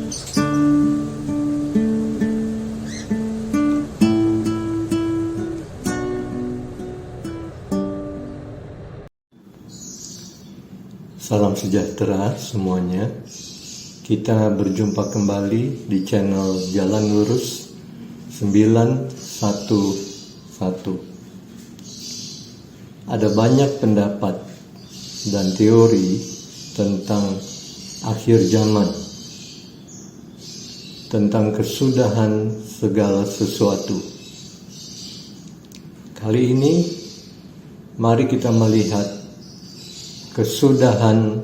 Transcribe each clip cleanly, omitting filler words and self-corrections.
Salam sejahtera semuanya. Kita berjumpa kembali di channel Jalan Lurus 911. Ada banyak pendapat dan teori tentang akhir zaman, tentang kesudahan segala sesuatu. Kali ini mari kita melihat kesudahan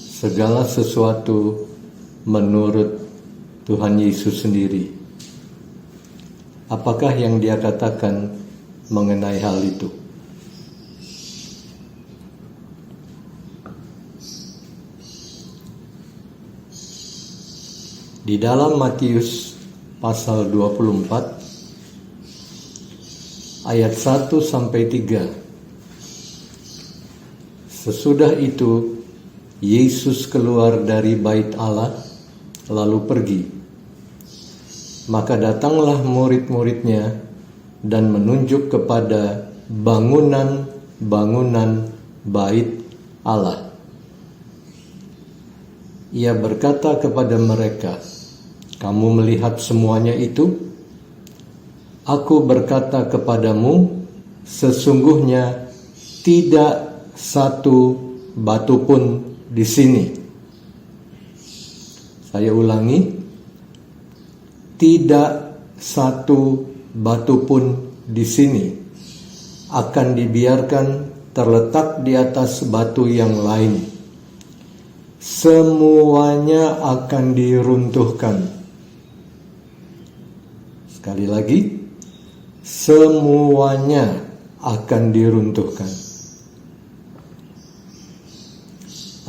segala sesuatu menurut Tuhan Yesus sendiri. Apakah yang Dia katakan mengenai hal itu? Di dalam Matius pasal 24 ayat 1 sampai 3. Sesudah itu, Yesus keluar dari bait Allah, lalu pergi. Maka datanglah murid-muridnya dan menunjuk kepada bangunan-bangunan bait Allah. Ia berkata kepada mereka, "Kamu melihat semuanya itu? Aku berkata kepadamu, sesungguhnya tidak satu batu pun di sini." Saya ulangi, tidak satu batu pun di sini akan dibiarkan terletak di atas batu yang lain. Semuanya akan diruntuhkan. Sekali lagi, semuanya akan diruntuhkan.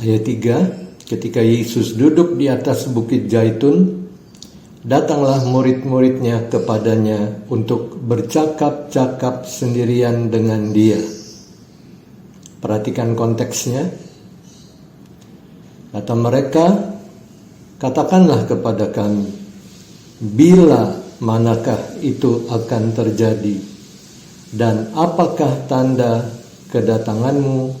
Ayat 3, ketika Yesus duduk di atas bukit Zaitun, datanglah murid-muridnya kepadanya untuk bercakap-cakap sendirian dengan Dia. Perhatikan konteksnya. Kata mereka, "Katakanlah kepada kami, bila manakah itu akan terjadi, dan apakah tanda kedatanganmu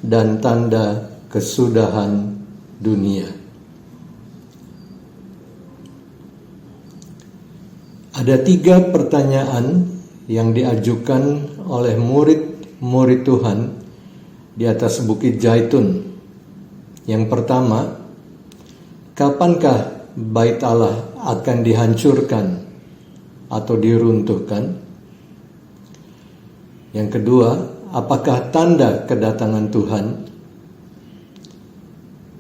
dan tanda kesudahan dunia?" Ada 3 pertanyaan yang diajukan oleh murid-murid Tuhan di atas bukit Zaitun. Yang pertama, kapankah bait Allah akan dihancurkan atau diruntuhkan? Yang kedua, apakah tanda kedatangan Tuhan?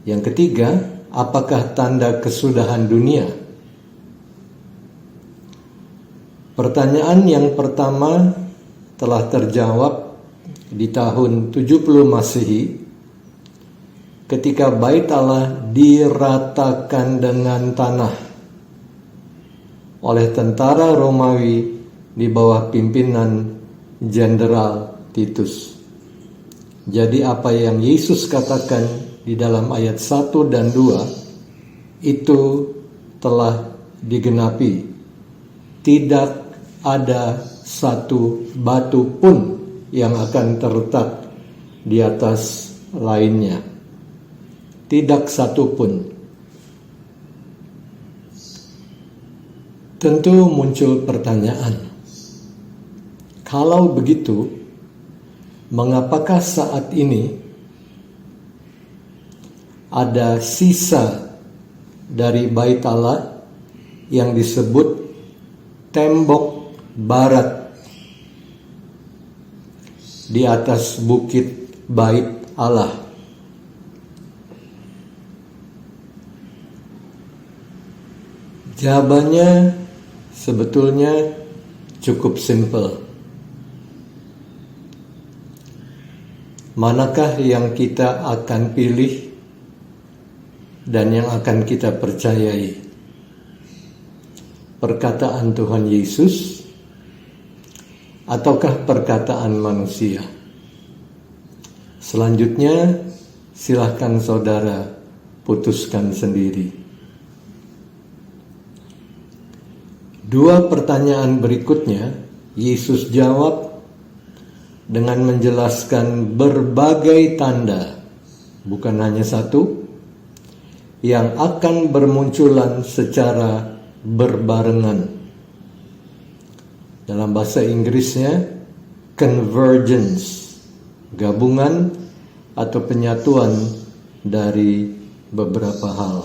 Yang ketiga, apakah tanda kesudahan dunia? Pertanyaan yang pertama telah terjawab di tahun 70 Masehi ketika bait Allah diratakan dengan tanah oleh tentara Romawi di bawah pimpinan Jenderal Titus. Jadi apa yang Yesus katakan di dalam ayat 1 dan 2 itu telah digenapi. Tidak ada satu batu pun yang akan terletak di atas lainnya. Tidak satu pun. Tentu muncul pertanyaan, kalau begitu, mengapakah saat ini ada sisa dari bait Allah yang disebut tembok barat di atas bukit bait Allah? Jawabannya sebetulnya cukup simpel. Manakah yang kita akan pilih dan yang akan kita percayai? Perkataan Tuhan Yesus ataukah perkataan manusia? Selanjutnya, silahkan saudara putuskan sendiri. Dua pertanyaan berikutnya, Yesus jawab dengan menjelaskan berbagai tanda, bukan hanya satu, yang akan bermunculan secara berbarengan. Dalam bahasa Inggrisnya, convergence, gabungan atau penyatuan dari beberapa hal.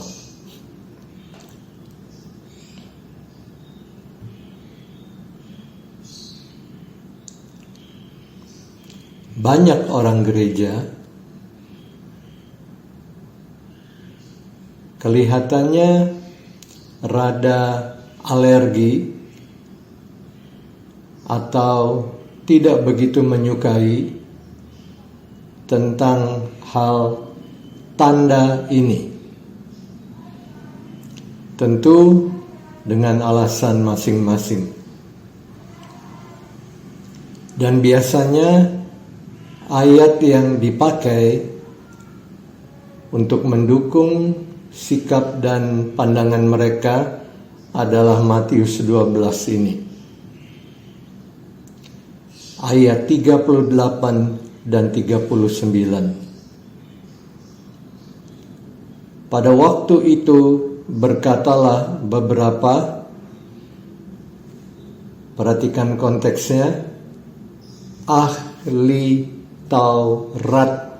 Banyak orang gereja kelihatannya rada alergi atau tidak begitu menyukai tentang hal tanda ini. Tentu dengan alasan masing-masing. Dan biasanya ayat yang dipakai untuk mendukung sikap dan pandangan mereka adalah Matius 12 ini. Ayat 38 dan 39. Pada waktu itu berkatalah beberapa, perhatikan konteksnya, ahli Taurat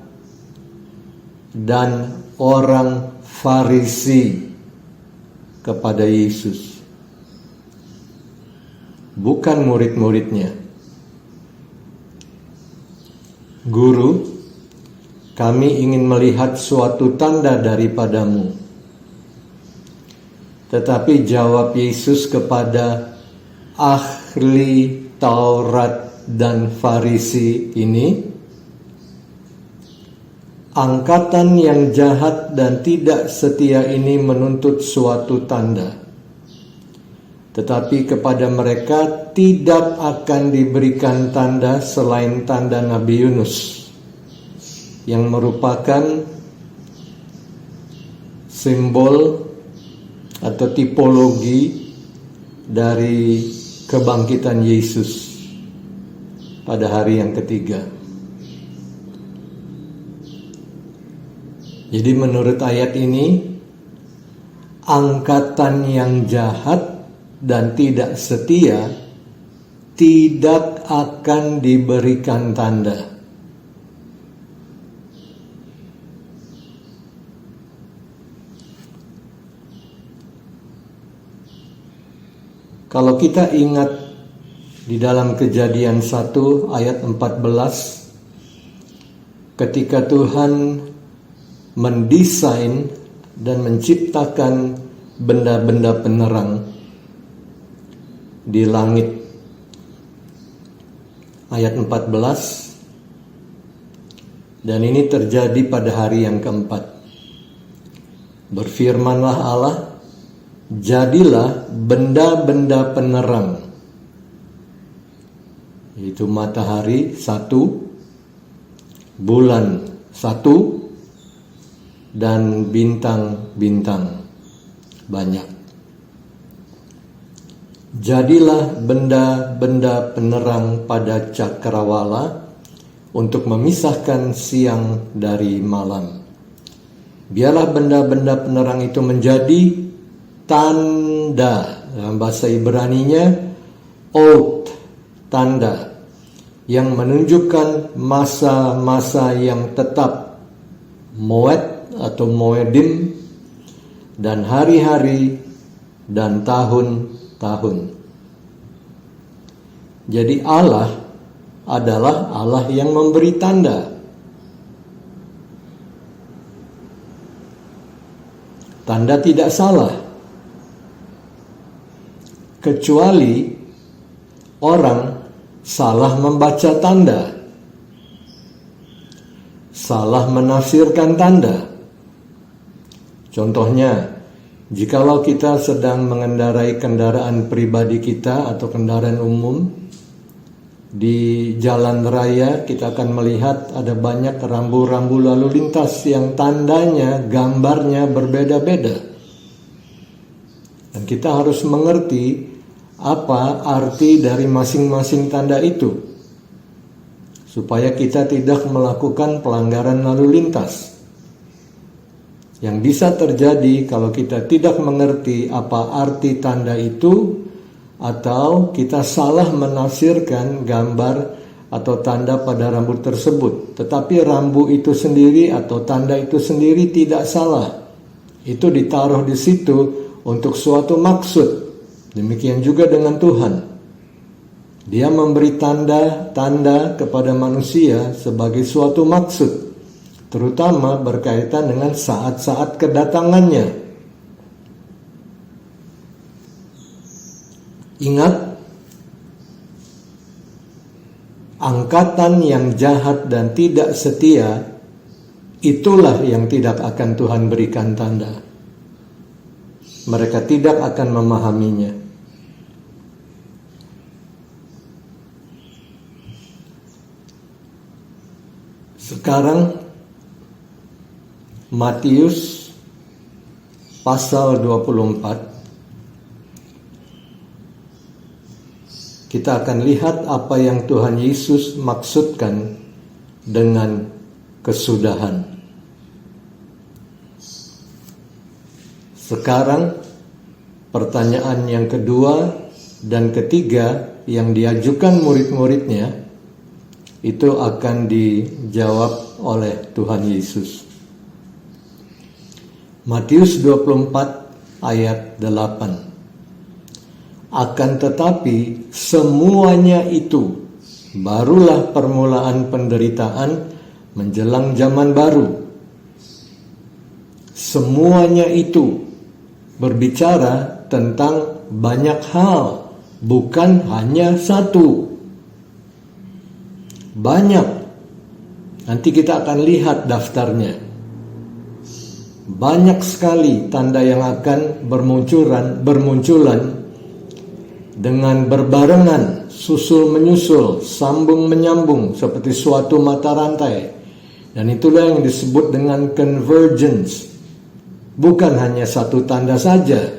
dan orang Farisi kepada Yesus, bukan murid-muridnya. Guru, kami ingin melihat suatu tanda daripadamu. Tetapi jawab Yesus kepada ahli Taurat dan Farisi ini, angkatan yang jahat dan tidak setia ini menuntut suatu tanda. Tetapi kepada mereka tidak akan diberikan tanda selain tanda Nabi Yunus, yang merupakan simbol atau tipologi dari kebangkitan Yesus pada hari yang ketiga. Jadi menurut ayat ini, angkatan yang jahat dan tidak setia tidak akan diberikan tanda. Kalau kita ingat di dalam Kejadian 1 ayat 14, ketika Tuhan mendesain dan menciptakan benda-benda penerang di langit. Ayat 14, dan ini terjadi pada hari yang keempat. Berfirmanlah Allah, jadilah benda-benda penerang, yaitu matahari 1, bulan 1, dan bintang-bintang banyak. Jadilah benda-benda penerang pada cakrawala untuk memisahkan siang dari malam. Biarlah benda-benda penerang itu menjadi tanda, dalam bahasa Ibraninya oath, tanda yang menunjukkan masa-masa yang tetap, moed atau moedim, dan hari-hari dan tahun-tahun. Jadi Allah adalah Allah yang memberi tanda. Tanda tidak salah, kecuali orang salah membaca tanda, salah menafsirkan tanda. Contohnya, jikalau kita sedang mengendarai kendaraan pribadi kita atau kendaraan umum di jalan raya, kita akan melihat ada banyak rambu-rambu lalu lintas yang tandanya, gambarnya berbeda-beda. Dan kita harus mengerti apa arti dari masing-masing tanda itu, supaya kita tidak melakukan pelanggaran lalu lintas. Yang bisa terjadi kalau kita tidak mengerti apa arti tanda itu, atau kita salah menafsirkan gambar atau tanda pada rambut tersebut. Tetapi rambut itu sendiri atau tanda itu sendiri tidak salah. Itu ditaruh di situ untuk suatu maksud. Demikian juga dengan Tuhan. Dia memberi tanda-tanda kepada manusia sebagai suatu maksud, terutama berkaitan dengan saat-saat kedatangannya. Ingat, angkatan yang jahat dan tidak setia, itulah yang tidak akan Tuhan berikan tanda. Mereka tidak akan memahaminya. Sekarang Matius pasal 24. Kita akan lihat apa yang Tuhan Yesus maksudkan dengan kesudahan. Sekarang pertanyaan yang kedua dan ketiga yang diajukan murid-muridnya itu akan dijawab oleh Tuhan Yesus. Matius 24 ayat 8. Akan tetapi semuanya itu barulah permulaan penderitaan menjelang zaman baru. Semuanya itu berbicara tentang banyak hal, bukan hanya satu. Banyak. Nanti kita akan lihat daftarnya. Banyak sekali tanda yang akan bermunculan dengan berbarengan, susul menyusul, sambung menyambung seperti suatu mata rantai. Dan itulah yang disebut dengan convergence. Bukan hanya satu tanda saja.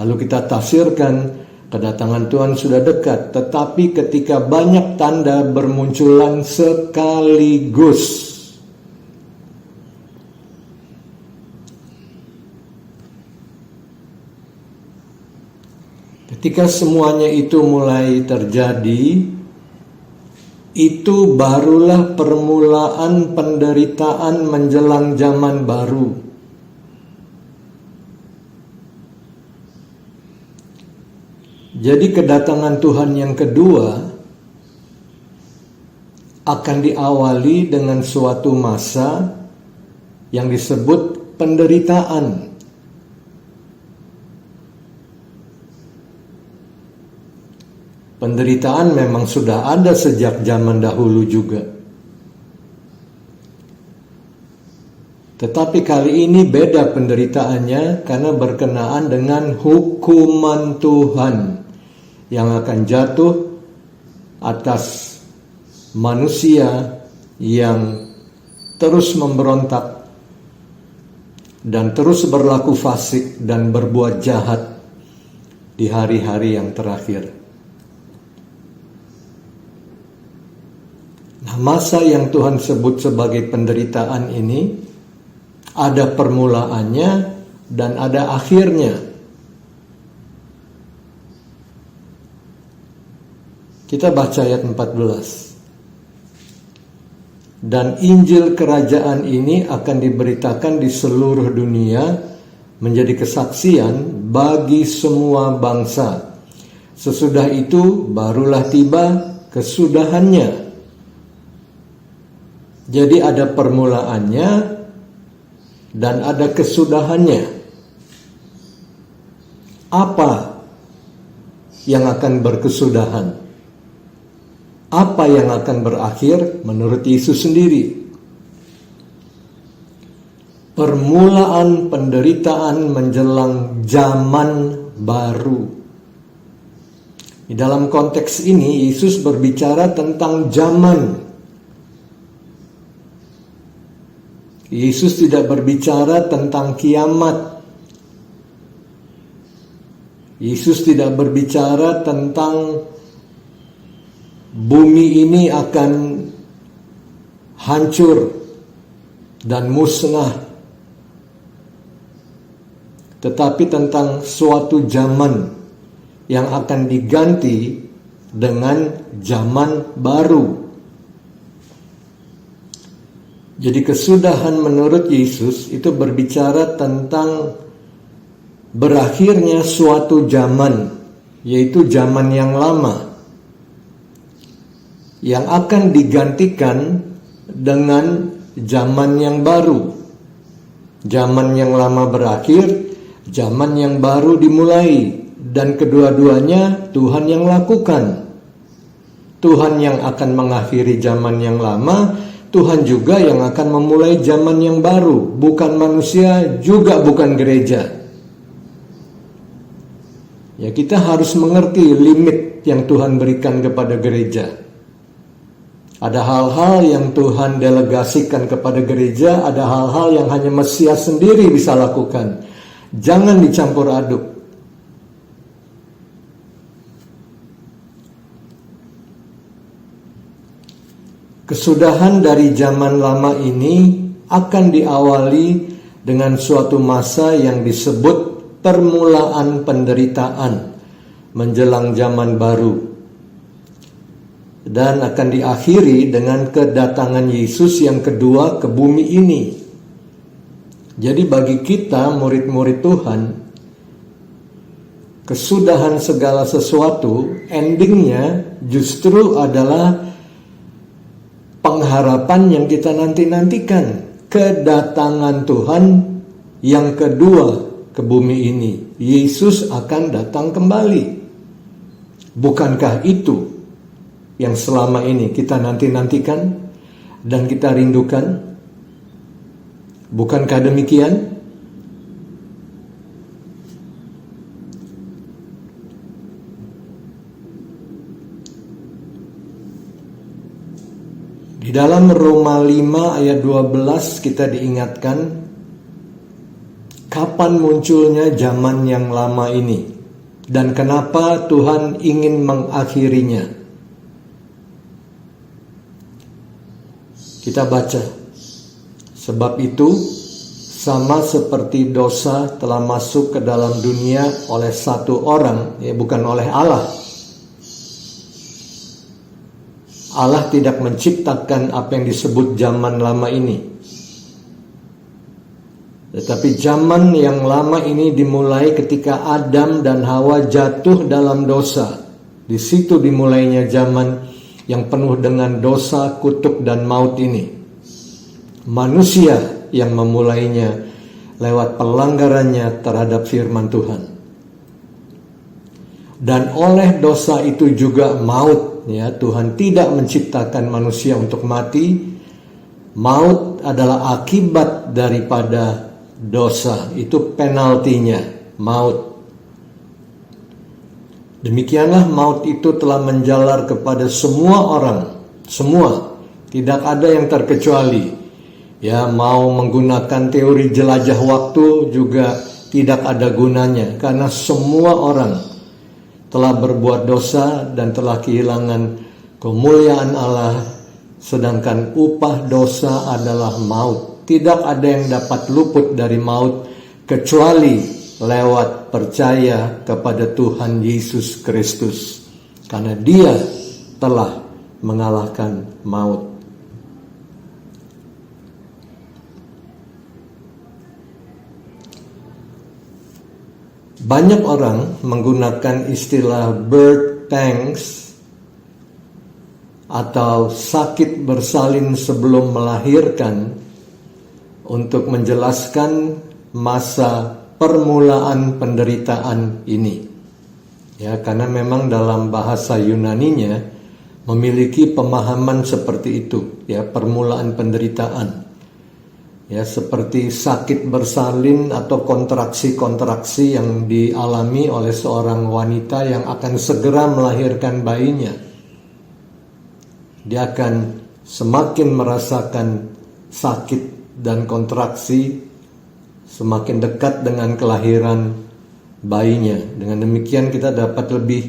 Lalu kita tafsirkan kedatangan Tuhan sudah dekat, tetapi ketika banyak tanda bermunculan sekaligus. Ketika semuanya itu mulai terjadi, itu barulah permulaan penderitaan menjelang zaman baru. Jadi kedatangan Tuhan yang kedua akan diawali dengan suatu masa yang disebut penderitaan. Penderitaan memang sudah ada sejak zaman dahulu juga. Tetapi kali ini beda penderitaannya karena berkenaan dengan hukuman Tuhan yang akan jatuh atas manusia yang terus memberontak dan terus berlaku fasik dan berbuat jahat di hari-hari yang terakhir. Nah, masa yang Tuhan sebut sebagai penderitaan ini ada permulaannya dan ada akhirnya. Kita baca ayat 14. Dan Injil kerajaan ini akan diberitakan di seluruh dunia menjadi kesaksian bagi semua bangsa. Sesudah itu barulah tiba kesudahannya. Jadi ada permulaannya dan ada kesudahannya. Apa yang akan berkesudahan? Apa yang akan berakhir menurut Yesus sendiri? Permulaan penderitaan menjelang zaman baru. Di dalam konteks ini Yesus berbicara tentang zaman. Yesus tidak berbicara tentang kiamat. Yesus tidak berbicara tentang bumi ini akan hancur dan musnah, tetapi tentang suatu zaman yang akan diganti dengan zaman baru. Jadi kesudahan menurut Yesus itu berbicara tentang berakhirnya suatu zaman, yaitu zaman yang lama, yang akan digantikan dengan zaman yang baru. Zaman yang lama berakhir, zaman yang baru dimulai, dan kedua-duanya Tuhan yang lakukan. Tuhan yang akan mengakhiri zaman yang lama, Tuhan juga yang akan memulai zaman yang baru. Bukan manusia, juga bukan gereja. Ya, kita harus mengerti limit yang Tuhan berikan kepada gereja. Ada hal-hal yang Tuhan delegasikan kepada gereja, ada hal-hal yang hanya Mesias sendiri bisa lakukan. Jangan dicampur aduk. Kesudahan dari zaman lama ini akan diawali dengan suatu masa yang disebut permulaan penderitaan menjelang zaman baru, dan akan diakhiri dengan kedatangan Yesus yang kedua ke bumi ini. Jadi bagi kita murid-murid Tuhan, kesudahan segala sesuatu endingnya justru adalah pengharapan yang kita nanti-nantikan, kedatangan Tuhan yang kedua ke bumi ini. Yesus akan datang kembali. Bukankah itu yang selama ini kita nanti-nantikan dan kita rindukan? Bukankah demikian? Di dalam Roma 5 ayat 12 kita diingatkan kapan munculnya zaman yang lama ini dan kenapa Tuhan ingin mengakhirinya. Kita baca, sebab itu sama seperti dosa telah masuk ke dalam dunia oleh satu orang, ya bukan oleh Allah. Allah tidak menciptakan apa yang disebut zaman lama ini. Tetapi zaman yang lama ini dimulai ketika Adam dan Hawa jatuh dalam dosa. Di situ dimulainya zaman yang penuh dengan dosa, kutuk, dan maut ini. Manusia yang memulainya lewat pelanggarannya terhadap firman Tuhan. Dan oleh dosa itu juga maut. Ya, Tuhan tidak menciptakan manusia untuk mati. Maut adalah akibat daripada dosa. Itu penaltinya, maut. Demikianlah maut itu telah menjalar kepada semua orang. Semua. Tidak ada yang terkecuali. Ya, mau menggunakan teori jelajah waktu juga tidak ada gunanya. Karena semua orang telah berbuat dosa dan telah kehilangan kemuliaan Allah, sedangkan upah dosa adalah maut. Tidak ada yang dapat luput dari maut kecuali lewat percaya kepada Tuhan Yesus Kristus, karena Dia telah mengalahkan maut. Banyak orang menggunakan istilah birth pangs atau sakit bersalin sebelum melahirkan untuk menjelaskan masa permulaan penderitaan ini. Ya, karena memang dalam bahasa Yunaninya memiliki pemahaman seperti itu, ya, permulaan penderitaan. Ya, seperti sakit bersalin atau kontraksi-kontraksi yang dialami oleh seorang wanita yang akan segera melahirkan bayinya. Dia akan semakin merasakan sakit dan kontraksi semakin dekat dengan kelahiran bayinya. Dengan demikian kita dapat lebih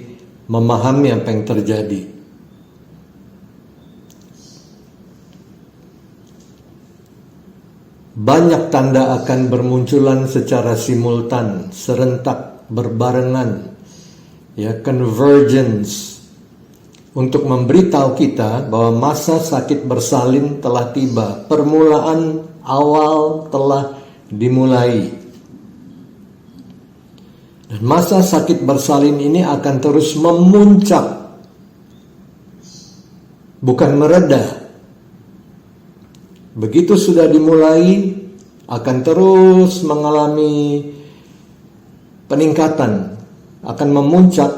memahami apa yang terjadi. Banyak tanda akan bermunculan secara simultan, serentak, berbarengan, ya, convergence, untuk memberitahu kita bahwa masa sakit bersalin telah tiba, permulaan awal telah dimulai. Dan masa sakit bersalin ini akan terus memuncak, bukan meredah. Begitu sudah dimulai, akan terus mengalami peningkatan, akan memuncak,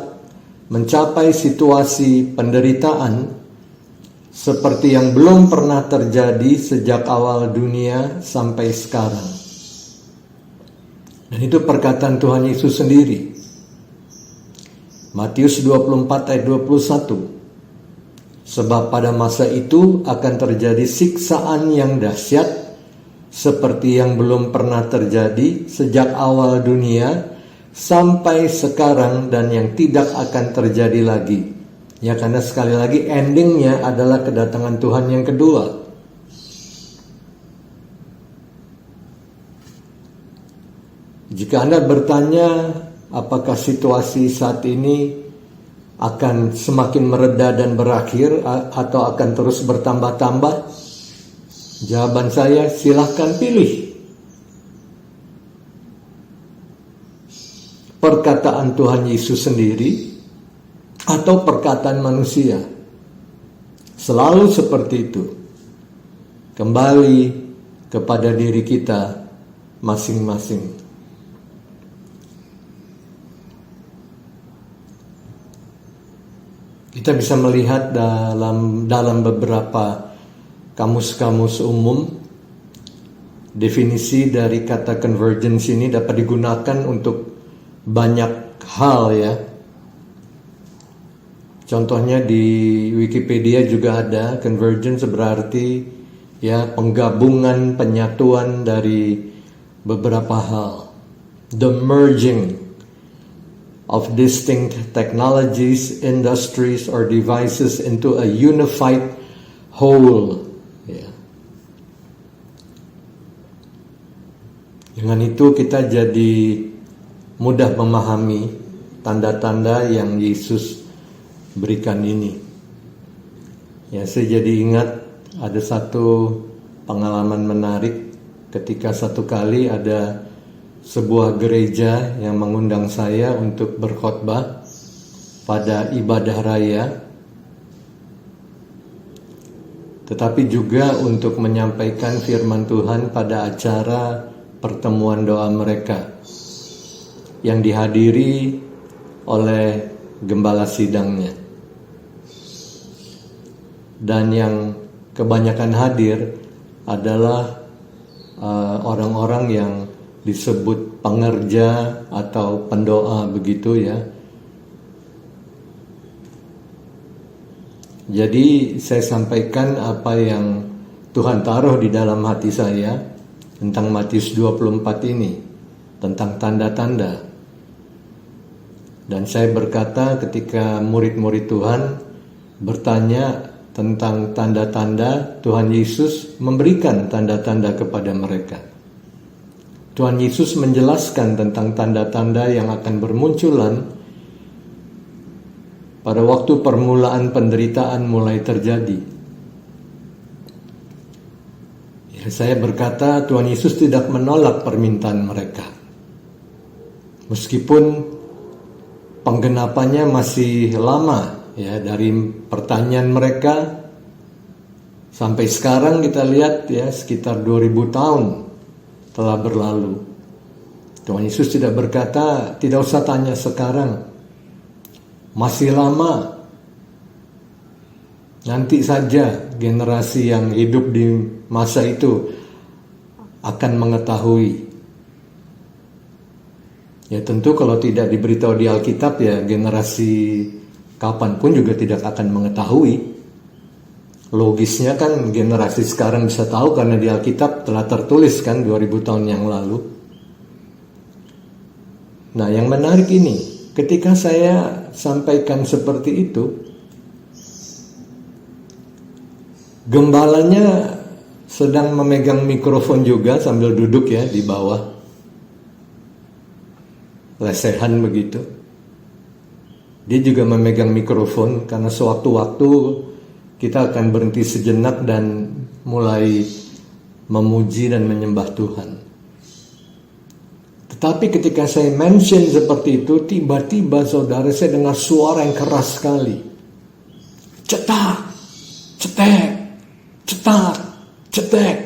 mencapai situasi penderitaan seperti yang belum pernah terjadi sejak awal dunia sampai sekarang. Dan itu perkataan Tuhan Yesus sendiri. Matius 24 ayat 21. Sebab pada masa itu akan terjadi siksaan yang dahsyat seperti yang belum pernah terjadi sejak awal dunia sampai sekarang dan yang tidak akan terjadi lagi. Ya, karena sekali lagi endingnya adalah kedatangan Tuhan yang kedua. Jika Anda bertanya apakah situasi saat ini akan semakin mereda dan berakhir atau akan terus bertambah-tambah, jawaban saya, silahkan pilih. Perkataan Tuhan Yesus sendiri atau perkataan manusia. Selalu seperti itu. Kembali kepada diri kita masing-masing. Kita bisa melihat dalam beberapa kamus-kamus umum, definisi dari kata convergence ini dapat digunakan untuk banyak hal, ya. Contohnya di Wikipedia juga ada, convergence berarti ya penggabungan, penyatuan dari beberapa hal. The merging of distinct technologies, industries, or devices into a unified whole. Ya. Dengan itu kita jadi mudah memahami tanda-tanda yang Yesus berikan ini. Ya, saya jadi ingat ada satu pengalaman menarik ketika satu kali ada sebuah gereja yang mengundang saya untuk berkhotbah pada ibadah raya, tetapi juga untuk menyampaikan firman Tuhan pada acara pertemuan doa mereka yang dihadiri oleh gembala sidangnya. Dan yang kebanyakan hadir adalah orang-orang yang disebut pengerja atau pendoa, begitu ya. Jadi saya sampaikan apa yang Tuhan taruh di dalam hati saya tentang Matius 24 ini, tentang tanda-tanda. Dan saya berkata ketika murid-murid Tuhan bertanya tentang tanda-tanda, Tuhan Yesus memberikan tanda-tanda kepada mereka. Tuhan Yesus menjelaskan tentang tanda-tanda yang akan bermunculan pada waktu permulaan penderitaan mulai terjadi. Ya, saya berkata Tuhan Yesus tidak menolak permintaan mereka. Meskipun penggenapannya masih lama, ya, dari pertanyaan mereka sampai sekarang kita lihat ya sekitar 2000 tahun telah berlalu. Tuhan Yesus tidak berkata, tidak usah tanya sekarang, masih lama, nanti saja generasi yang hidup di masa itu akan mengetahui. Ya tentu kalau tidak diberitahu di Alkitab, ya generasi kapanpun juga tidak akan mengetahui. Logisnya kan generasi sekarang bisa tahu karena di Alkitab telah tertulis kan 2000 tahun yang lalu. Nah, yang menarik ini, ketika saya sampaikan seperti itu, gembalanya sedang memegang mikrofon juga sambil duduk ya di bawah. Lesehan begitu. Dia juga memegang mikrofon karena sewaktu-waktu kita akan berhenti sejenak dan mulai memuji dan menyembah Tuhan. Tetapi ketika saya mention seperti itu, tiba-tiba saudara saya dengar suara yang keras sekali. Cetak, cetek, cetak, cetek.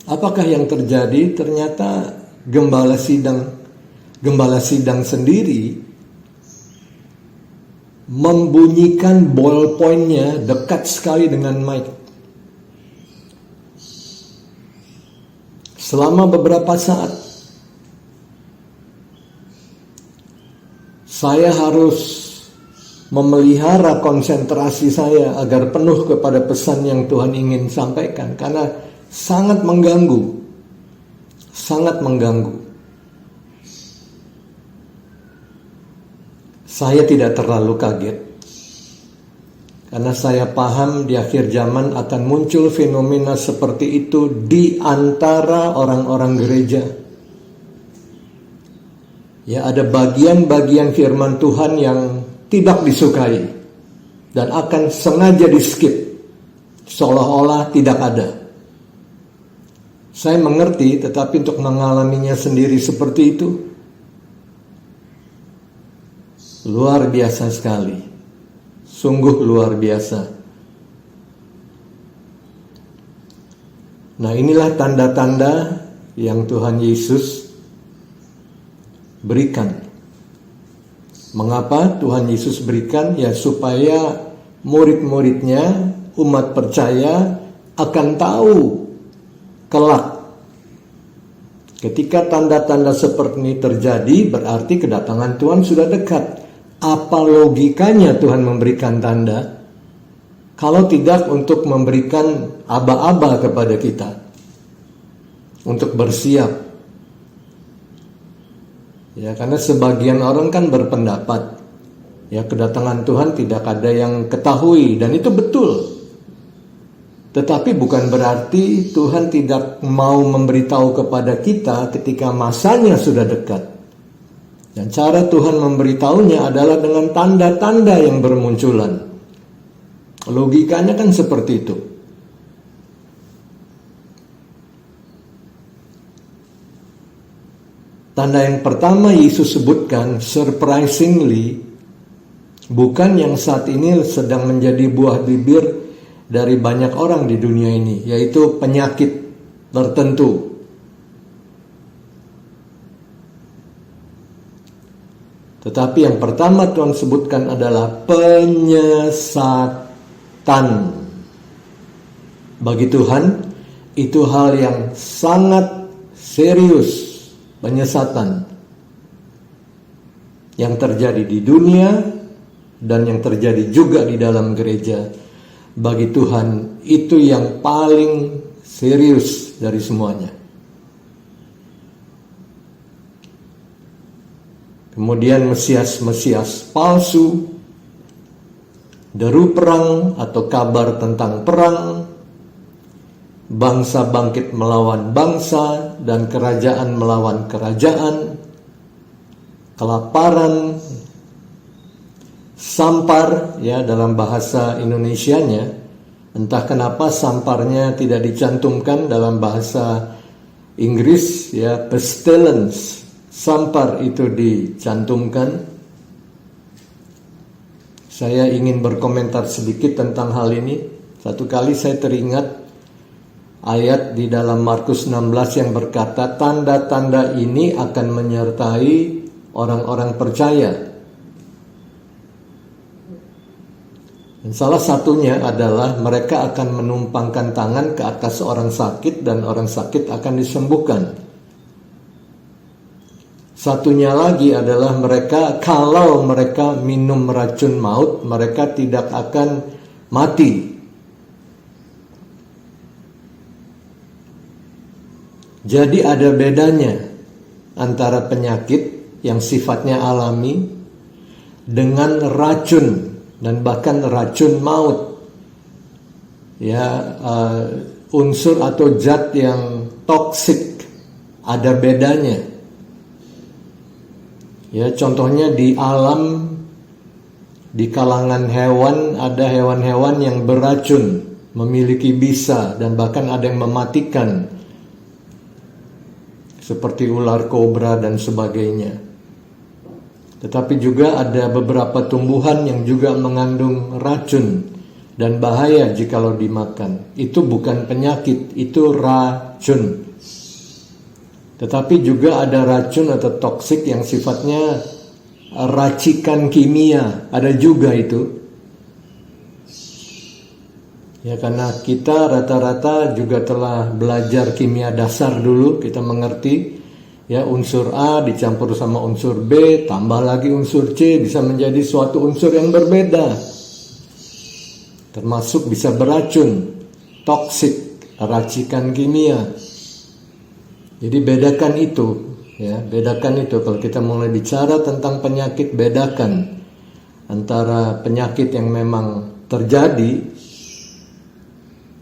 Apakah yang terjadi? Ternyata gembala sidang sendiri membunyikan ballpointnya dekat sekali dengan mic. Selama beberapa saat saya harus memelihara konsentrasi saya agar penuh kepada pesan yang Tuhan ingin sampaikan, karena sangat mengganggu. Sangat mengganggu. Saya tidak terlalu kaget, karena saya paham di akhir zaman akan muncul fenomena seperti itu di antara orang-orang gereja. Ya, ada bagian-bagian firman Tuhan yang tidak disukai dan akan sengaja di-skip, seolah-olah tidak ada. Saya mengerti, tetapi untuk mengalaminya sendiri seperti itu luar biasa sekali. Sungguh luar biasa. Nah, inilah tanda-tanda yang Tuhan Yesus berikan. Mengapa Tuhan Yesus berikan? Ya, supaya murid-muridnya, umat percaya akan tahu kelak ketika tanda-tanda seperti ini terjadi, berarti kedatangan Tuhan sudah dekat. Apa logikanya Tuhan memberikan tanda kalau tidak untuk memberikan aba-aba kepada kita untuk bersiap? Ya, karena sebagian orang kan berpendapat ya kedatangan Tuhan tidak ada yang ketahui, dan itu betul. Tetapi bukan berarti Tuhan tidak mau memberitahu kepada kita ketika masanya sudah dekat. Dan cara Tuhan memberitahunya adalah dengan tanda-tanda yang bermunculan. Logikanya kan seperti itu. Tanda yang pertama Yesus sebutkan, surprisingly, bukan yang saat ini sedang menjadi buah bibir dari banyak orang di dunia ini, yaitu penyakit tertentu. Tetapi yang pertama Tuhan sebutkan adalah penyesatan. Bagi Tuhan, itu hal yang sangat serius, penyesatan yang terjadi di dunia dan yang terjadi juga di dalam gereja. Bagi Tuhan, itu yang paling serius dari semuanya. Kemudian Mesias-Mesias palsu, deru perang atau kabar tentang perang, bangsa bangkit melawan bangsa dan kerajaan melawan kerajaan, kelaparan, sampar ya dalam bahasa Indonesianya. Entah kenapa samparnya tidak dicantumkan dalam bahasa Inggris ya, pestilence. Sampar itu dicantumkan. Saya ingin berkomentar sedikit tentang hal ini. Satu kali saya teringat ayat di dalam Markus 16 yang berkata, tanda-tanda ini akan menyertai orang-orang percaya. Dan salah satunya adalah mereka akan menumpangkan tangan ke atas orang sakit dan orang sakit akan disembuhkan. Satunya lagi adalah mereka, kalau mereka minum racun maut, mereka tidak akan mati. Jadi ada bedanya antara penyakit yang sifatnya alami dengan racun dan bahkan racun maut. Ya, unsur atau zat yang toksik, ada bedanya. Ya, contohnya di alam, di kalangan hewan, ada hewan-hewan yang beracun, memiliki bisa, dan bahkan ada yang mematikan, seperti ular kobra dan sebagainya. Tetapi juga ada beberapa tumbuhan yang juga mengandung racun dan bahaya jikalau dimakan. Itu bukan penyakit, itu racun. Tetapi juga ada racun atau toksik yang sifatnya racikan kimia, ada juga itu. Ya, karena kita rata-rata juga telah belajar kimia dasar dulu, kita mengerti ya, unsur A dicampur sama unsur B, tambah lagi unsur C, bisa menjadi suatu unsur yang berbeda. Termasuk bisa beracun, toksik, racikan kimia. Jadi bedakan itu, ya, bedakan itu. Kalau kita mulai bicara tentang penyakit, bedakan antara penyakit yang memang terjadi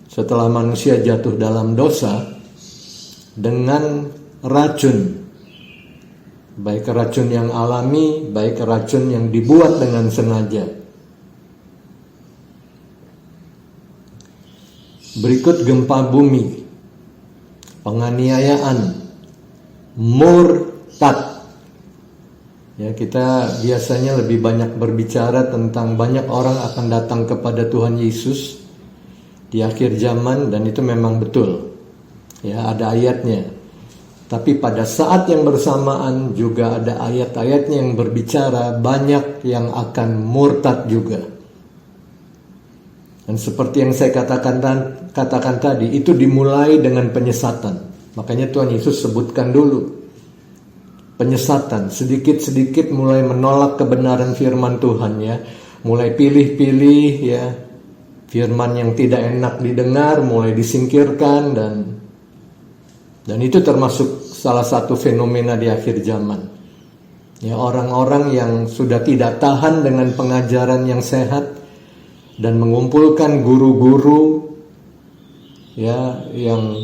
setelah manusia jatuh dalam dosa dengan racun, baik racun yang alami, baik racun yang dibuat dengan sengaja. Berikut gempa bumi, penganiayaan, murtad. Ya, kita biasanya lebih banyak berbicara tentang banyak orang akan datang kepada Tuhan Yesus di akhir zaman, dan itu memang betul. Ya, ada ayatnya. Tapi pada saat yang bersamaan juga ada ayat-ayatnya yang berbicara banyak yang akan murtad juga. Dan seperti yang saya katakan tadi, itu dimulai dengan penyesatan. Makanya Tuhan Yesus sebutkan dulu penyesatan, sedikit-sedikit mulai menolak kebenaran firman Tuhan, ya. Mulai pilih-pilih, ya, firman yang tidak enak didengar mulai disingkirkan, dan itu termasuk salah satu fenomena di akhir zaman. Ya, orang-orang yang sudah tidak tahan dengan pengajaran yang sehat dan mengumpulkan guru-guru, ya, yang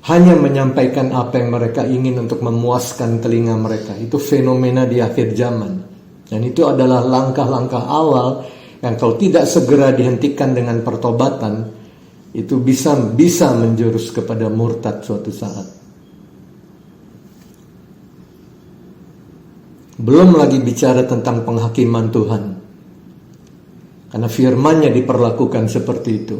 hanya menyampaikan apa yang mereka ingin untuk memuaskan telinga mereka. Itu fenomena di akhir zaman. Dan itu adalah langkah-langkah awal yang kalau tidak segera dihentikan dengan pertobatan, itu bisa menjurus kepada murtad suatu saat. Belum lagi bicara tentang penghakiman Tuhan, karena firman-Nya diperlakukan seperti itu.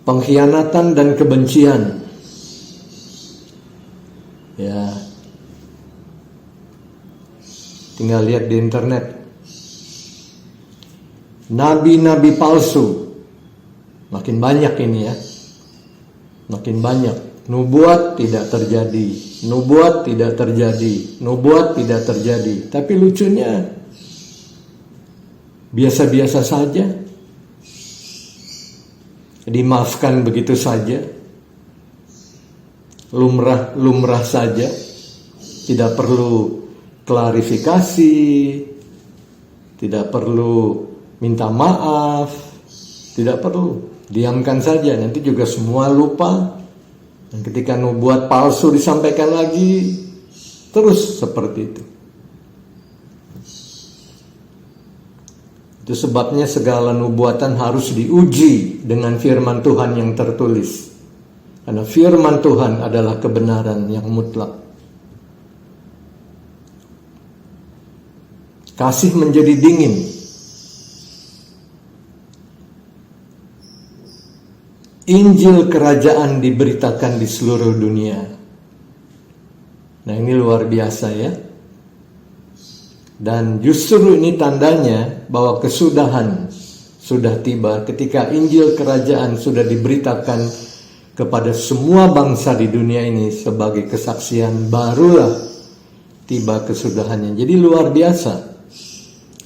Pengkhianatan dan kebencian. Ya, tinggal lihat di internet. Nabi-nabi palsu. Makin banyak ini, ya. Makin banyak. Nubuat tidak terjadi. Nubuat tidak terjadi. Nubuat tidak terjadi. Tapi lucunya, biasa-biasa saja. Dimaafkan begitu saja. Lumrah saja. Tidak perlu klarifikasi, tidak perlu minta maaf, tidak perlu, diamkan saja, nanti juga semua lupa. Dan ketika nubuat palsu disampaikan lagi, terus seperti itu. Itu sebabnya segala nubuatan harus diuji dengan firman Tuhan yang tertulis. Karena firman Tuhan adalah kebenaran yang mutlak. Kasih menjadi dingin. Injil kerajaan diberitakan di seluruh dunia. Nah, ini luar biasa, ya. Dan justru ini tandanya bahwa kesudahan sudah tiba ketika Injil kerajaan sudah diberitakan kepada semua bangsa di dunia ini sebagai kesaksian, barulah tiba kesudahannya. Jadi luar biasa.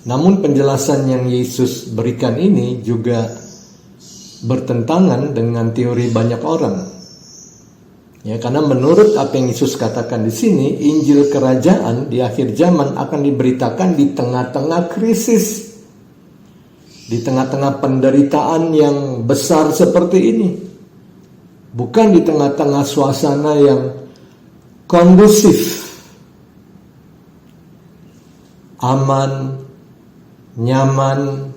Namun penjelasan yang Yesus berikan ini juga bertentangan dengan teori banyak orang. Ya, karena menurut apa yang Yesus katakan di sini, Injil kerajaan di akhir zaman akan diberitakan di tengah-tengah krisis, di tengah-tengah penderitaan yang besar seperti ini, bukan di tengah-tengah suasana yang kondusif, aman, nyaman,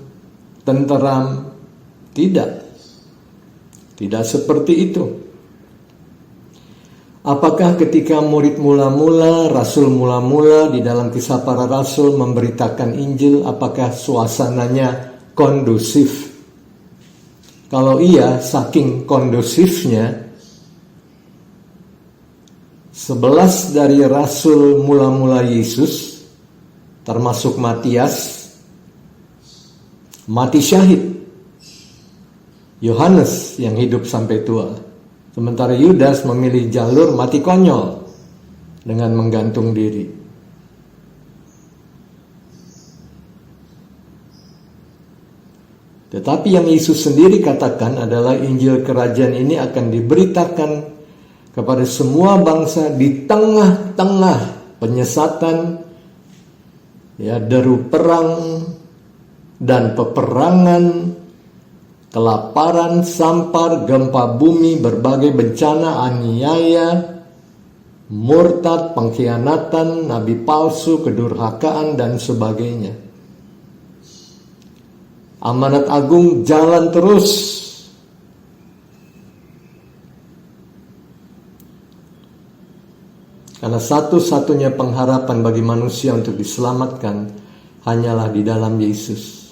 tenteram. Tidak seperti itu. Apakah ketika murid mula-mula, rasul mula-mula di dalam Kisah Para Rasul memberitakan Injil, apakah suasananya kondusif? Kalau iya, saking kondusifnya, 11 dari rasul mula-mula Yesus, termasuk Matias, mati syahid. Yohanes yang hidup sampai tua. Sementara Yudas memilih jalur mati konyol dengan menggantung diri. Tetapi yang Yesus sendiri katakan adalah Injil kerajaan ini akan diberitakan kepada semua bangsa di tengah-tengah penyesatan, ya, deru perang dan peperangan, kelaparan, sampar, gempa bumi, berbagai bencana, aniaya, murtad, pengkhianatan, nabi palsu, kedurhakaan, dan sebagainya. Amanat agung jalan terus. Karena satu-satunya pengharapan bagi manusia untuk diselamatkan hanyalah di dalam Yesus.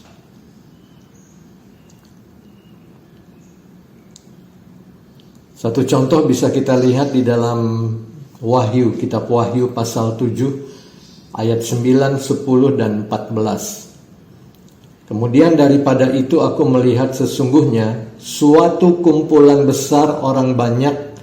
Satu contoh bisa kita lihat di dalam Wahyu, kitab Wahyu pasal 7 ayat 9, 10 dan 14. Kemudian daripada itu aku melihat sesungguhnya suatu kumpulan besar orang banyak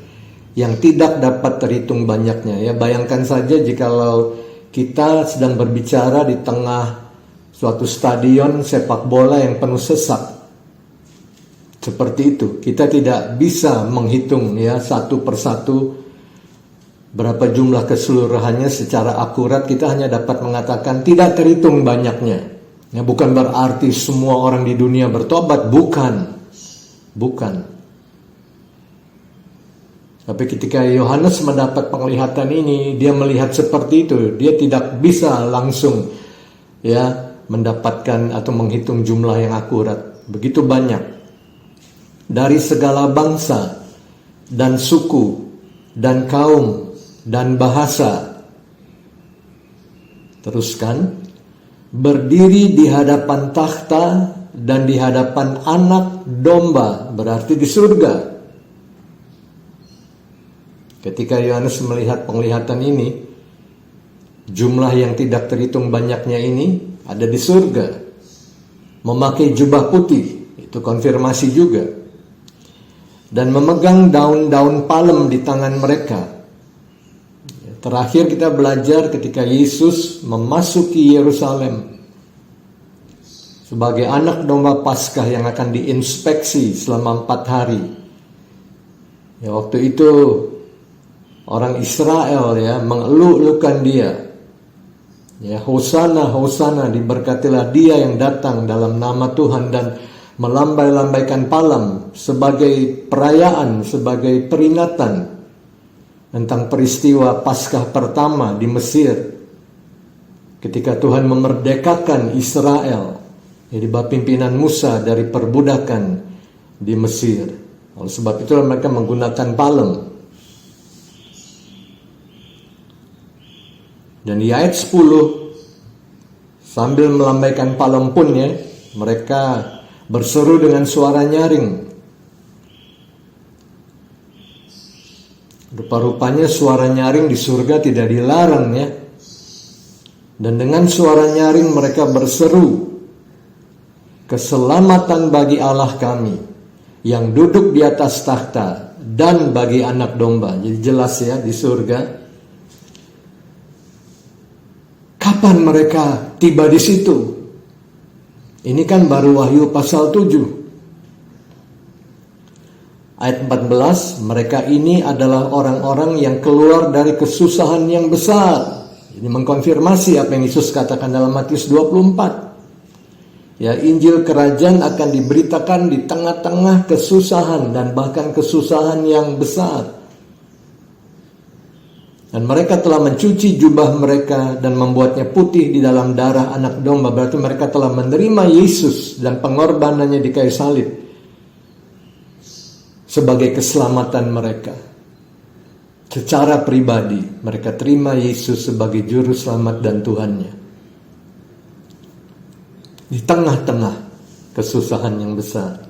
yang tidak dapat terhitung banyaknya. Ya, bayangkan saja jikalau kita sedang berbicara di tengah suatu stadion sepak bola yang penuh sesak. Seperti itu, kita tidak bisa menghitung ya satu persatu berapa jumlah keseluruhannya secara akurat. Kita hanya dapat mengatakan tidak terhitung banyaknya. Ya, bukan berarti semua orang di dunia bertobat, bukan. Tapi ketika Yohanes mendapat penglihatan ini, dia melihat seperti itu, dia tidak bisa langsung ya mendapatkan atau menghitung jumlah yang akurat. Begitu banyak. Dari segala bangsa dan suku dan kaum dan bahasa. Teruskan, berdiri di hadapan takhta dan di hadapan anak domba, berarti di surga. Ketika Yohanes melihat penglihatan ini, jumlah yang tidak terhitung banyaknya ini ada di surga. Memakai jubah putih, itu konfirmasi juga. Dan memegang daun-daun palem di tangan mereka. Terakhir kita belajar ketika Yesus memasuki Yerusalem sebagai anak domba Paskah yang akan diinspeksi selama 4 hari. Ya, waktu itu orang Israel ya mengeluh-elukan dia. Ya, Hosana, Hosana, diberkatilah dia yang datang dalam nama Tuhan, dan melambai-lambaikan palem sebagai perayaan, sebagai peringatan tentang peristiwa Paskah pertama di Mesir. Ketika Tuhan memerdekakan Israel di bawah pimpinan Musa dari perbudakan di Mesir. Oleh sebab itu mereka menggunakan palem. Dan di ayat 10, sambil melambaikan palem pun ya, mereka berseru dengan suara nyaring. Rupa-rupanya suara nyaring di surga tidak dilarang ya. Dan dengan suara nyaring mereka berseru, keselamatan bagi Allah kami yang duduk di atas takhta dan bagi anak domba. Jadi jelas ya di surga. Kapan mereka tiba di situ? Ini kan baru Wahyu pasal 7. Ayat 14, mereka ini adalah orang-orang yang keluar dari kesusahan yang besar. Ini mengkonfirmasi apa yang Yesus katakan dalam Matius 24. Ya, Injil kerajaan akan diberitakan di tengah-tengah kesusahan dan bahkan kesusahan yang besar. Dan mereka telah mencuci jubah mereka dan membuatnya putih di dalam darah anak domba. Berarti mereka telah menerima Yesus dan pengorbanannya di kayu salib sebagai keselamatan mereka. Secara pribadi, mereka terima Yesus sebagai juru selamat dan Tuhannya. Di tengah-tengah kesusahan yang besar,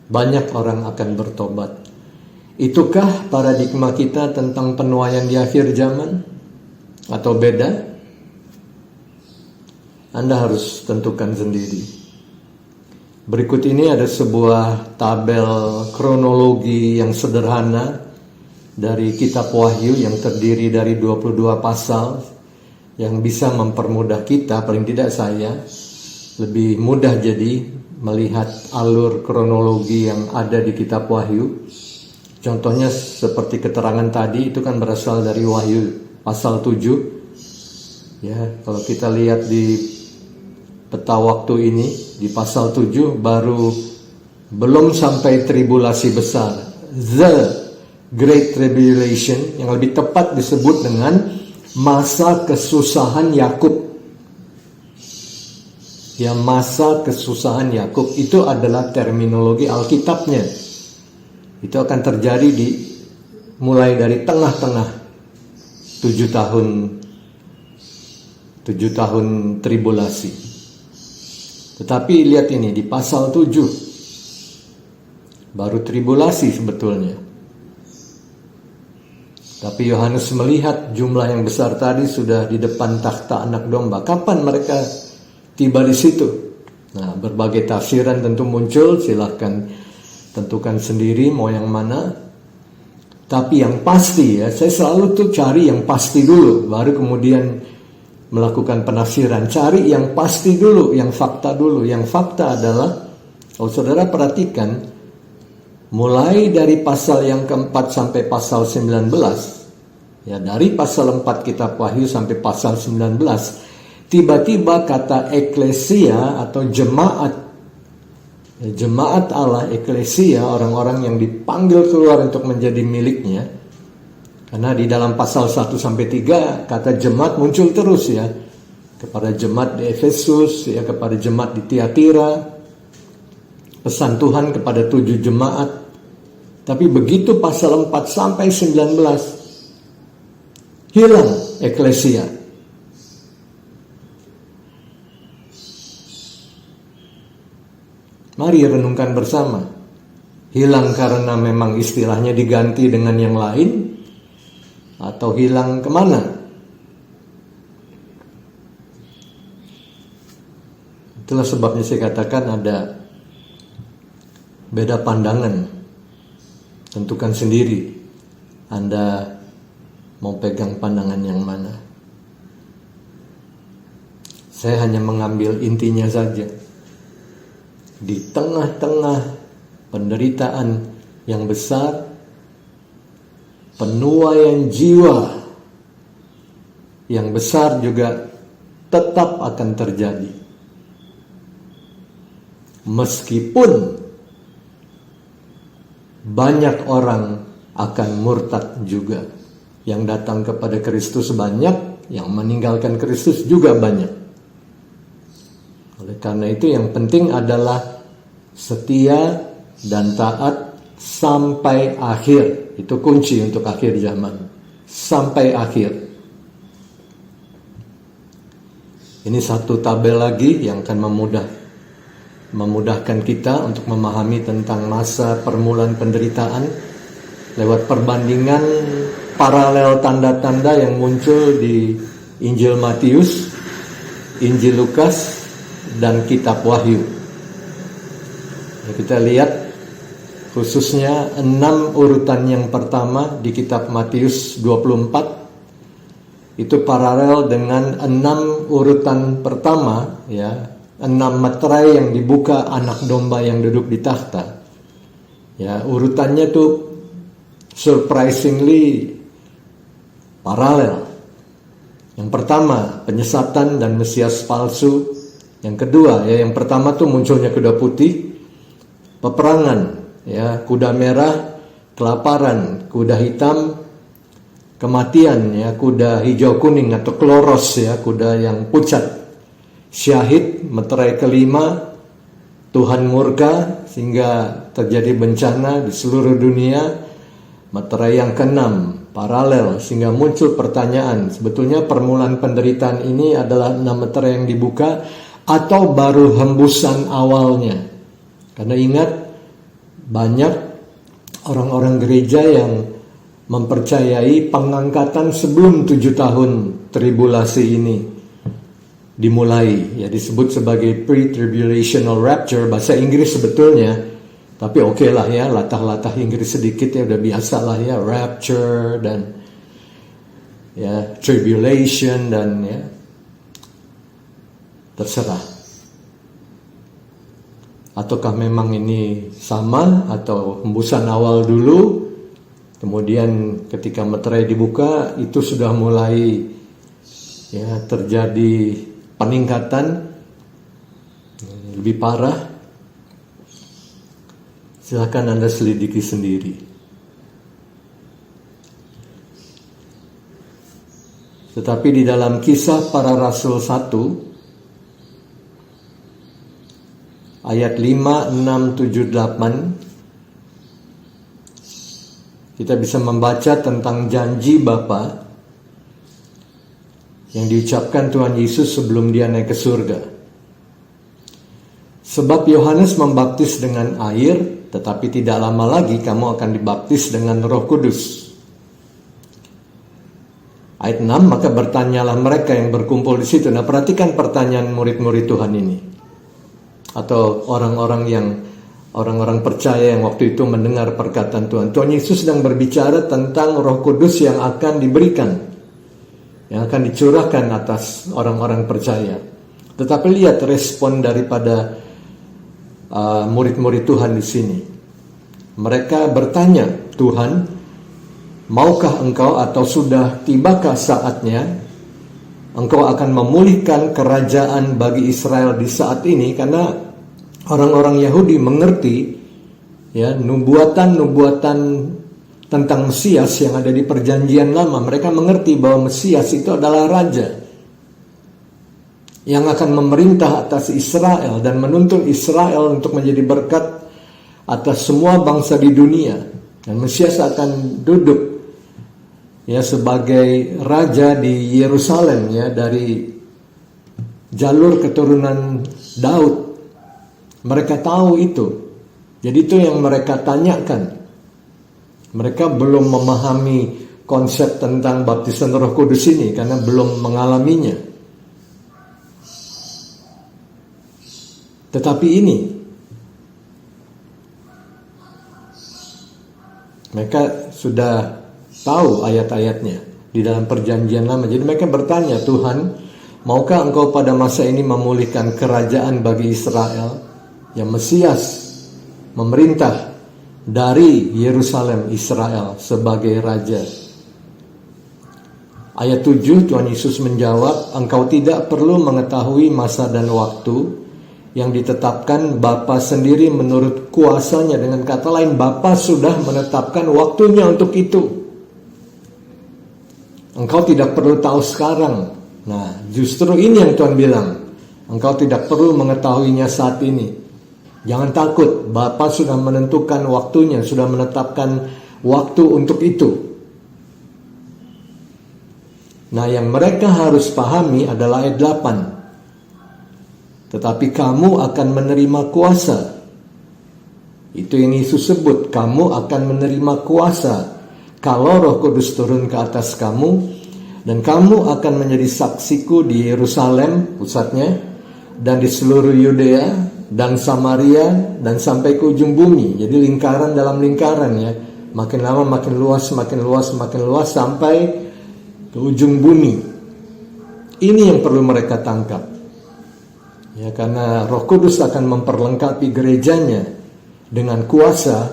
banyak orang akan bertobat. Itukah paradigma kita tentang penuaian di akhir zaman? Atau beda? Anda harus tentukan sendiri. Berikut ini ada sebuah tabel kronologi yang sederhana dari kitab Wahyu yang terdiri dari 22 pasal yang bisa mempermudah kita, paling tidak saya, lebih mudah jadi melihat alur kronologi yang ada di kitab Wahyu. Contohnya seperti keterangan tadi itu kan berasal dari Wahyu pasal 7. Ya, kalau kita lihat di peta waktu ini di pasal 7 baru belum sampai tribulasi besar, the Great Tribulation, yang lebih tepat disebut dengan masa kesusahan Yakub. Ya, masa kesusahan Yakub itu adalah terminologi Alkitabnya. Itu akan terjadi mulai dari tengah-tengah 7 tahun tribulasi. Tetapi lihat ini di pasal 7 baru tribulasi sebetulnya. Tapi Yohanes melihat jumlah yang besar tadi sudah di depan takhta anak domba. Kapan mereka tiba di situ? Nah, berbagai tafsiran tentu muncul, silahkan tentukan sendiri mau yang mana. Tapi yang pasti ya, saya selalu tuh cari yang pasti dulu, baru kemudian melakukan penafsiran. Cari yang pasti dulu, yang fakta dulu. Yang fakta adalah, kalau saudara perhatikan, mulai dari pasal yang keempat sampai pasal 19, ya dari pasal 4 kitab Wahyu sampai pasal 19, tiba-tiba kata eklesia atau jemaat, jemaat Allah, eklesia, orang-orang yang dipanggil keluar untuk menjadi miliknya. Karena di dalam pasal 1 sampai 3 kata jemaat muncul terus ya. Kepada jemaat di Efesus, ya, kepada jemaat di Tiatira. Pesan Tuhan kepada 7 jemaat. Tapi begitu pasal 4 sampai 19 hilang eklesia. Mari renungkan bersama. Hilang karena memang istilahnya diganti dengan yang lain, atau hilang kemana? Itulah sebabnya saya katakan ada beda pandangan. Tentukan sendiri Anda mau pegang pandangan yang mana. Saya hanya mengambil intinya saja. Di tengah-tengah penderitaan yang besar, penuaian jiwa yang besar juga tetap akan terjadi. Meskipun banyak orang akan murtad juga. Yang datang kepada Kristus banyak, yang meninggalkan Kristus juga banyak. Oleh karena itu yang penting adalah setia dan taat sampai akhir. Itu kunci untuk akhir zaman. Sampai akhir. Ini satu tabel lagi yang akan memudahkan kita untuk memahami tentang masa permulaan penderitaan lewat perbandingan paralel tanda-tanda yang muncul di Injil Matius, Injil Lukas, dan kitab Wahyu. Kita lihat khususnya 6 urutan yang pertama di kitab Matius 24 itu paralel dengan 6 urutan pertama, ya, 6 meterai yang dibuka anak domba yang duduk di takhta. Ya, urutannya tuh surprisingly paralel. Yang pertama, penyesatan dan Mesias palsu. Yang kedua, ya, yang pertama tuh munculnya kuda putih, peperangan, ya, kuda merah, kelaparan, kuda hitam, kematian, ya, kuda hijau kuning atau kloros, ya, kuda yang pucat, syahid, meterai kelima, Tuhan murka sehingga terjadi bencana di seluruh dunia, meterai yang keenam, paralel, sehingga muncul pertanyaan, sebetulnya permulaan penderitaan ini adalah 6 meterai yang dibuka atau baru hembusan awalnya. Karena ingat, banyak orang-orang gereja yang mempercayai pengangkatan sebelum 7 tahun tribulasi ini dimulai. Ya, disebut sebagai pre-tribulational rapture, bahasa Inggris sebetulnya. Tapi oke lah ya, latah-latah Inggris sedikit ya, udah biasa lah ya, rapture dan ya tribulation dan ya terserah. Ataukah memang ini sama atau hembusan awal dulu, kemudian ketika meterai dibuka itu sudah mulai ya terjadi peningkatan lebih parah. Silakan Anda selidiki sendiri. Tetapi di dalam Kisah Para Rasul 1 ayat 5, 6, 7, 8 kita bisa membaca tentang janji Bapa yang diucapkan Tuhan Yesus sebelum dia naik ke surga. Sebab Yohanes membaptis dengan air, tetapi tidak lama lagi kamu akan dibaptis dengan Roh Kudus. Ayat 6, maka bertanyalah mereka yang berkumpul di situ. Nah, perhatikan pertanyaan murid-murid Tuhan ini. Atau orang-orang percaya yang waktu itu mendengar perkataan Tuhan. Tuhan Yesus sedang berbicara tentang Roh Kudus yang akan diberikan, yang akan dicurahkan atas orang-orang percaya. Tetapi lihat respon daripada murid-murid Tuhan di sini. Mereka bertanya, Tuhan, maukah Engkau atau sudah tibakah saatnya Engkau akan memulihkan kerajaan bagi Israel di saat ini? Karena orang-orang Yahudi mengerti ya nubuatan-nubuatan tentang Mesias yang ada di perjanjian lama. Mereka mengerti bahwa Mesias itu adalah raja yang akan memerintah atas Israel dan menuntun Israel untuk menjadi berkat atas semua bangsa di dunia. Dan Mesias akan duduk ya sebagai raja di Yerusalem ya, dari jalur keturunan Daud. Mereka tahu itu. Jadi itu yang mereka tanyakan. Mereka belum memahami konsep tentang baptisan Roh Kudus ini karena belum mengalaminya. Tetapi ini mereka sudah tahu ayat-ayatnya di dalam perjanjian lama. Jadi mereka bertanya, Tuhan, maukah Engkau pada masa ini memulihkan kerajaan bagi Israel? Yang Mesias memerintah dari Yerusalem Israel sebagai raja. Ayat 7 Tuhan Yesus menjawab, Engkau tidak perlu mengetahui masa dan waktu yang ditetapkan Bapa sendiri menurut kuasanya. Dengan kata lain, Bapa sudah menetapkan waktunya untuk itu. Engkau tidak perlu tahu sekarang. Nah, justru ini yang Tuhan bilang. Engkau tidak perlu mengetahuinya saat ini. Jangan takut, Bapa sudah menentukan waktunya, sudah menetapkan waktu untuk itu. Nah, yang mereka harus pahami adalah ayat 8. Tetapi kamu akan menerima kuasa. Itu yang Yesus sebut, kamu akan menerima kuasa kalau Roh Kudus turun ke atas kamu, dan kamu akan menjadi saksiku di Yerusalem pusatnya, dan di seluruh Yudea dan Samaria dan sampai ke ujung bumi. Jadi lingkaran dalam lingkaran ya, makin lama makin luas, makin luas, makin luas sampai ke ujung bumi. Ini yang perlu mereka tangkap. Ya, karena Roh Kudus akan memperlengkapi gerejanya dengan kuasa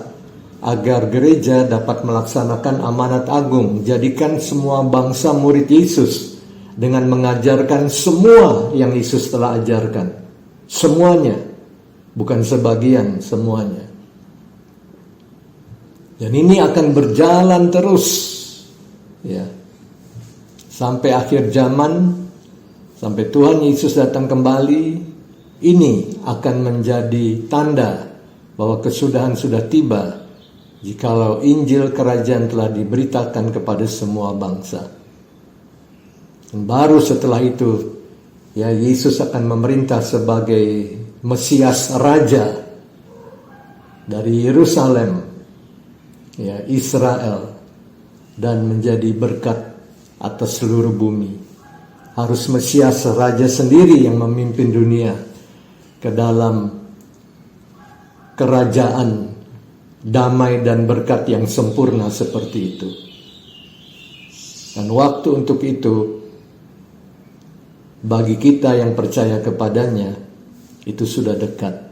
agar gereja dapat melaksanakan amanat agung, jadikan semua bangsa murid Yesus dengan mengajarkan semua yang Yesus telah ajarkan. Semuanya, bukan sebagian, semuanya. Dan ini akan berjalan terus, ya, sampai akhir zaman, sampai Tuhan Yesus datang kembali. Ini akan menjadi tanda bahwa kesudahan sudah tiba, jikalau Injil Kerajaan telah diberitakan kepada semua bangsa. Dan baru setelah itu, ya, Yesus akan memerintah sebagai Mesias Raja dari Yerusalem, ya, Israel, dan menjadi berkat atas seluruh bumi. Harus Mesias Raja sendiri yang memimpin dunia ke dalam kerajaan damai dan berkat yang sempurna seperti itu. Dan waktu untuk itu, bagi kita yang percaya kepadanya, itu sudah dekat.